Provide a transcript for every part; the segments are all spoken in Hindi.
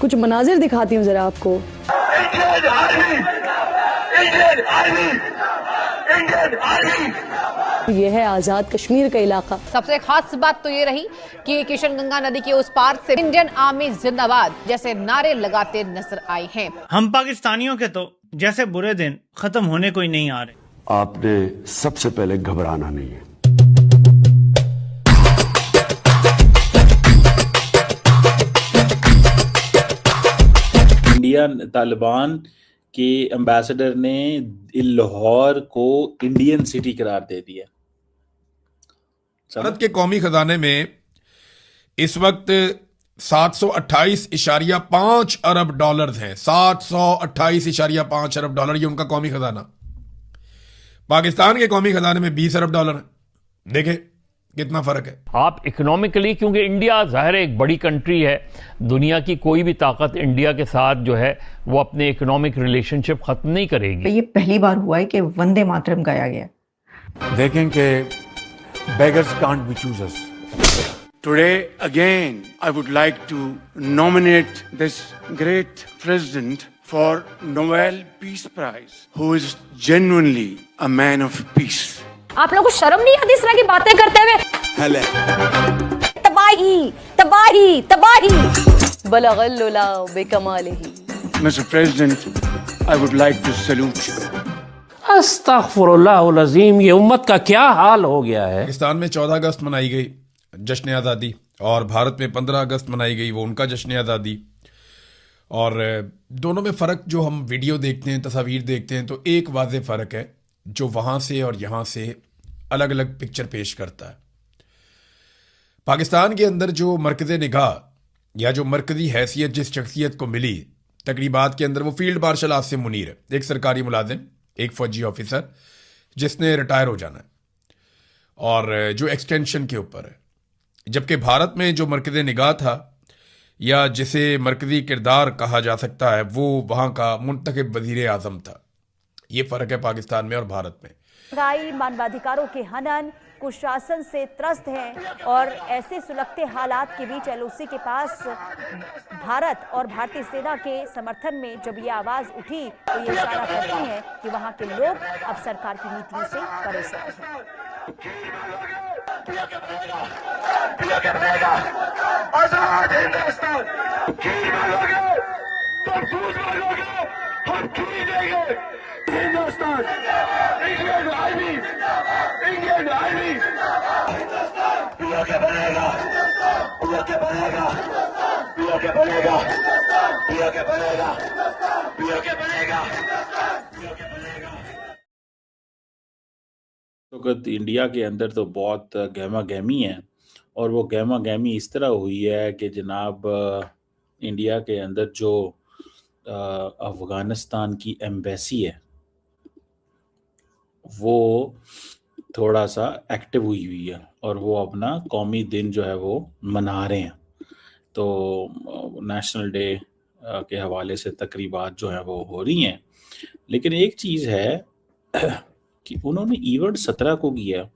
कुछ मनाजिर दिखाती हूँ जरा आपको। ये है आजाद कश्मीर का इलाका। सबसे खास बात तो ये रही कि किशन गंगा नदी के उस पार से इंडियन आर्मी जिंदाबाद जैसे नारे लगाते नजर आए हैं। हम पाकिस्तानियों के तो जैसे बुरे दिन खत्म होने को ही नहीं आ रहे। आपने सबसे पहले घबराना नहीं है। इंडिया तालिबान के एम्बेसडर ने लाहौर को इंडियन सिटी करार दे दिया। भारत के कौमी खजाने में इस वक्त 728.5 अरब डॉलर हैं। 728.5 अरब डॉलर, ये उनका कौमी खजाना। पाकिस्तान के कौमी खजाने में 20 अरब डॉलर है। देखें कितना फर्क है। आप इकोनॉमिकली, क्योंकि इंडिया जाहिर है एक बड़ी कंट्री है, दुनिया की कोई भी ताकत इंडिया के साथ जो है वो अपने इकोनॉमिक रिलेशनशिप खत्म नहीं करेगी। ये पहली बार हुआ है कि वंदे मातरम गाया गया। देखें कि beggars can't be choosers. Today again I would like to nominate this great president for Nobel Peace Prize who is genuinely a man of peace. आप लोगों को शर्म नहीं आती इस तरह की बातें करते हुए? तबाही तबाही तबाही बलगल्लुला बेकमालिही। Mr. President, I would like to salute you. अस्तगफुरुल्लाह अज़ीम, ये उम्मत का क्या हाल हो गया है। पाकिस्तान में 14 अगस्त मनाई गई जश्न आज़ादी, और भारत में 15 अगस्त मनाई गई, वो उनका जश्न आज़ादी। और दोनों में फ़र्क जो हम वीडियो देखते हैं, तस्वीर देखते हैं, तो एक वाज़ेह फ़र्क है जो वहाँ से और यहाँ से अलग अलग पिक्चर पेश करता है। पाकिस्तान के अंदर जो मरकज़ निगाह या जो मरकज़ी हैसियत जिस शख्सियत को मिली तकरीबात के अंदर, वो फील्ड मार्शल आसिम मुनीर है, एक सरकारी मुलाजिम, एक फ़ौजी ऑफिसर जिसने रिटायर हो जाना है और जो एक्सटेंशन के ऊपर है। जबकि भारत में जो मरकज़ निगाह था या जिसे मरकज़ी किरदार कहा जा सकता है, वो वहाँ का मुंतखब वज़ीर आज़म था। ये फ़र्क है पाकिस्तान में और भारत में। महंगाई, मानवाधिकारों के हनन, कुशासन से त्रस्त हैं और ऐसे सुलगते हालात के बीच एलओसी के पास भारत और भारतीय सेना के समर्थन में जब ये आवाज उठी तो ये इशारा करती है कि वहां के लोग अब सरकार की नीतियों से परेशान हैं। तो इंडिया के अंदर तो बहुत गहमा गहमी है, और वो गहमा गहमी इस तरह हुई है कि जनाब इंडिया के अंदर जो अफ़गानिस्तान की एम्बेसी है वो थोड़ा सा एक्टिव हुई है और वो अपना कौमी दिन जो है वो मना रहे हैं। तो नेशनल डे के हवाले से तकरीबात जो है वो हो रही हैं। लेकिन एक चीज़ है कि उन्होंने इवेंट 17 को किया,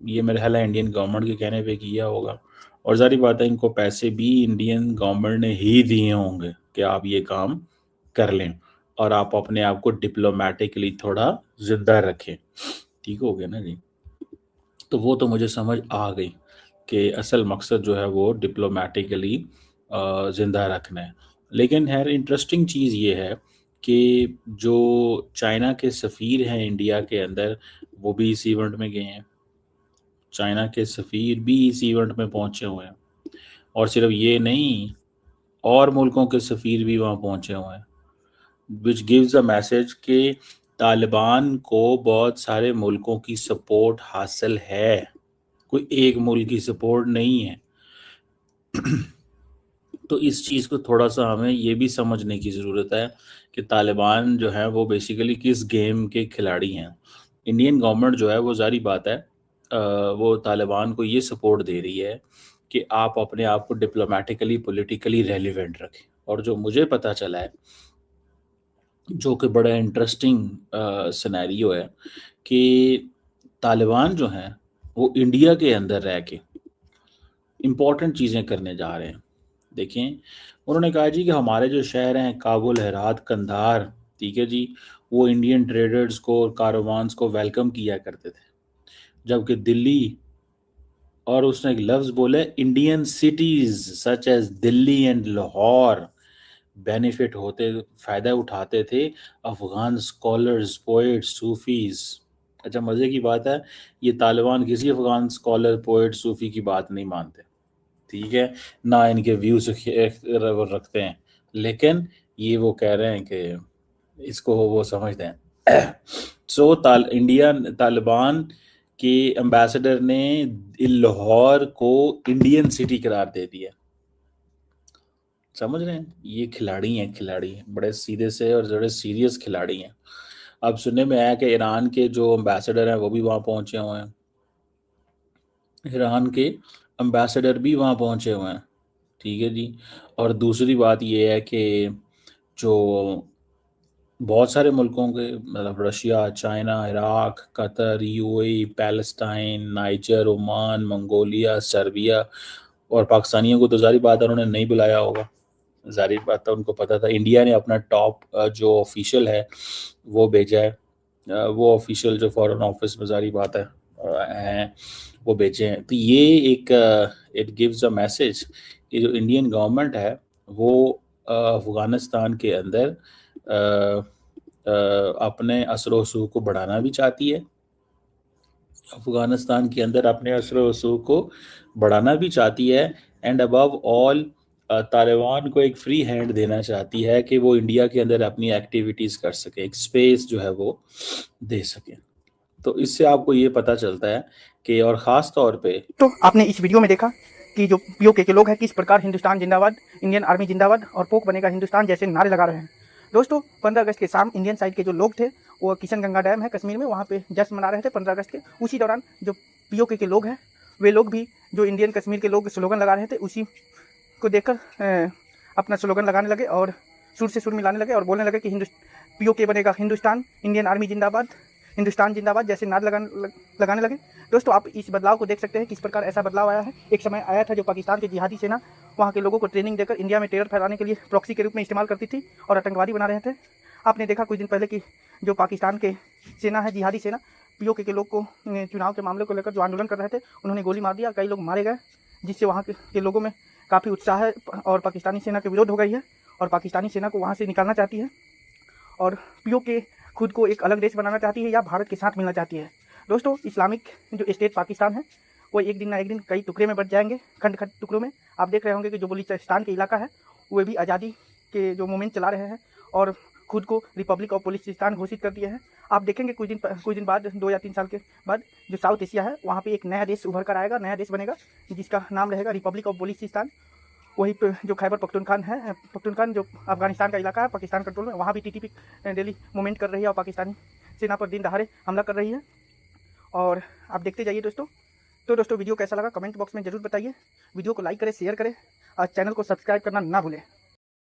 ये मेरे ख्याल है इंडियन गवर्नमेंट के कहने पे किया होगा, और जारी बात है इनको पैसे भी इंडियन गवर्नमेंट ने ही दिए होंगे कि आप ये काम कर लें और आप अपने आप को डिप्लोमेटिकली थोड़ा जिंदा रखें। ठीक हो गया ना जी? तो वो तो मुझे समझ आ गई कि असल मकसद जो है वो डिप्लोमेटिकली ज़िंदा रखना है। लेकिन खैर इंटरेस्टिंग चीज़ ये है कि जो चाइना के सफ़ीर हैं इंडिया के अंदर, वो भी इस इवेंट में गए हैं। चाइना के सफ़ीर भी इस इवेंट में पहुंचे हुए हैं, और सिर्फ ये नहीं, और मुल्कों के सफ़ीर भी वहाँ पहुंचे हुए हैं, विच गिव्स अ मैसेज कि तालिबान को बहुत सारे मुल्कों की सपोर्ट हासिल है, कोई एक मुल्क की सपोर्ट नहीं है। तो इस चीज़ को थोड़ा सा हमें ये भी समझने की ज़रूरत है कि तालिबान जो है वो बेसिकली किस गेम के खिलाड़ी हैं। इंडियन गवर्नमेंट जो है वो जारी बात है वो तालिबान को ये सपोर्ट दे रही है कि आप अपने आप को डिप्लोमेटिकली पॉलिटिकली रेलिवेंट रखें। और जो मुझे पता चला है, जो कि बड़ा इंटरेस्टिंग सिनेरियो है, कि तालिबान जो हैं वो इंडिया के अंदर रह के इम्पॉर्टेंट चीज़ें करने जा रहे हैं। देखें, उन्होंने कहा जी कि हमारे जो शहर हैं काबुल, हेरात, कंधार, ठीक है जी, वो इंडियन ट्रेडर्स को और कारोबान्स को वेलकम किया करते थे, जबकि दिल्ली, और उसने एक लफ्ज़ बोला, Indian cities such as Delhi and Lahore benefit होते, फ़ायदा उठाते थे अफ़गान स्कॉलर्स, पोइट्स, सूफ़ीज़। अच्छा, मज़े की बात है, ये तालिबान किसी अफ़गान स्कॉलर, पोइट, सूफ़ी की बात नहीं मानते, ठीक है, ना इनके व्यू से रखते हैं, लेकिन ये वो कह रहे हैं कि इसको वो समझते हैं। सो तालिबान के एम्बेसडर ने लाहौर को इंडियन सिटी करार दे दिया। समझ रहे हैं, ये खिलाड़ी बड़े सीधे से और बड़े सीरियस खिलाड़ी हैं। अब सुनने में आया कि ईरान के जो एम्बेसडर हैं वो भी वहाँ पहुँचे हुए हैं, ईरान के एम्बेसडर भी वहाँ पहुँचे हुए हैं, ठीक है जी। और दूसरी बात ये है कि जो बहुत सारे मुल्कों के, मतलब Russia, China, Iraq, Qatar, UAE, Palestine, niger, Oman, Mongolia, Serbia, और पाकिस्तानियों को तो जारी बात है उन्होंने नहीं बुलाया होगा, जारी बात है उनको पता था। इंडिया ने अपना टॉप जो ऑफिशियल है वो भेजा है, वो ऑफिशियल जो फॉरेन ऑफिस में जारी बात है हैं वो भेजे हैं। तो ये एक इट गिव्स अ मैसेज कि जो इंडियन गवर्नमेंट है वो अफ़गानिस्तान के अंदर अपने असर वसूख को बढ़ाना भी चाहती है, अफ़गानिस्तान के अंदर अपने असर वसूख को बढ़ाना भी चाहती है, एंड अबव ऑल तालिबान को एक फ्री हैंड देना चाहती है कि वो इंडिया के अंदर अपनी एक्टिविटीज़ कर सके, एक स्पेस जो है वो दे सके। तो इससे आपको ये पता चलता है कि, और ख़ास तौर पे तो आपने इस वीडियो में देखा कि जो पीओके के लोग हैं किस प्रकार हिंदुस्तान जिंदाबाद, इंडियन आर्मी जिंदाबाद और पोक बनेगा हिंदुस्तान जैसे नारे लगा रहे हैं। दोस्तों 15 अगस्त के शाम इंडियन साइड के जो लोग थे वो किशनगंगा डैम है कश्मीर में, वहाँ पे जश्न मना रहे थे 15 अगस्त के। उसी दौरान जो पीओके के लोग हैं वे लोग भी जो इंडियन कश्मीर के लोग स्लोगन लगा रहे थे उसी को देखकर अपना स्लोगन लगाने लगे और सुर से सुर मिलाने लगे और बोलने लगे कि पीओके बनेगा हिंदुस्तान, इंडियन आर्मी जिंदाबाद, हिंदुस्तान जिंदाबाद जैसे नारे लगाने लगे। दोस्तों आप इस बदलाव को देख सकते हैं किस प्रकार ऐसा बदलाव आया है। एक समय आया था जो पाकिस्तान की जिहादी सेना वहाँ के लोगों को ट्रेनिंग देकर इंडिया में टेरर फैलाने के लिए प्रॉक्सी के रूप में इस्तेमाल करती थी और आतंकवादी बना रहे थे। आपने देखा कुछ दिन पहले कि जो पाकिस्तान के सेना है, जिहादी सेना, पीओके के लोग को चुनाव के मामले को लेकर जो आंदोलन कर रहे थे उन्होंने गोली मार दिया, कई लोग मारे गए, जिससे वहाँ के लोगों में काफ़ी उत्साह है और पाकिस्तानी सेना के विरोध हो गई है और पाकिस्तानी सेना को वहाँ से निकालना चाहती है और पीओके खुद को एक अलग देश बनाना चाहती है या भारत के साथ मिलना चाहती है। दोस्तों इस्लामिक जो स्टेट पाकिस्तान है वो एक दिन ना एक दिन कई टुकड़े में बट जाएंगे, खंड खंड टुकड़ों में। आप देख रहे होंगे कि जो बलूचिस्तान के इलाका है वो भी आज़ादी के जो मूवमेंट चला रहे हैं और खुद को रिपब्लिक ऑफ बलूचिस्तान घोषित कर दिए हैं। आप देखेंगे कुछ दिन बाद 2 या 3 साल के बाद जो साउथ एशिया है वहाँ पे एक नया देश उभर कर आएगा, नया देश बनेगा जिसका नाम रहेगा रिपब्लिक ऑफ बलूचिस्तान। वहीं पे जो खैबर पख्तूनख्वान जो अफगानिस्तान का इलाका है पाकिस्तान कंट्रोल में, वहाँ भी टीटीपी डेली मूवमेंट कर रही है और पाकिस्तानी सेना पर दिन दहाड़े हमला कर रही है और आप देखते जाइए दोस्तों। तो दोस्तों वीडियो कैसा लगा कमेंट बॉक्स में ज़रूर बताइए, वीडियो को लाइक करें, शेयर करें और चैनल को सब्सक्राइब करना ना भूलें।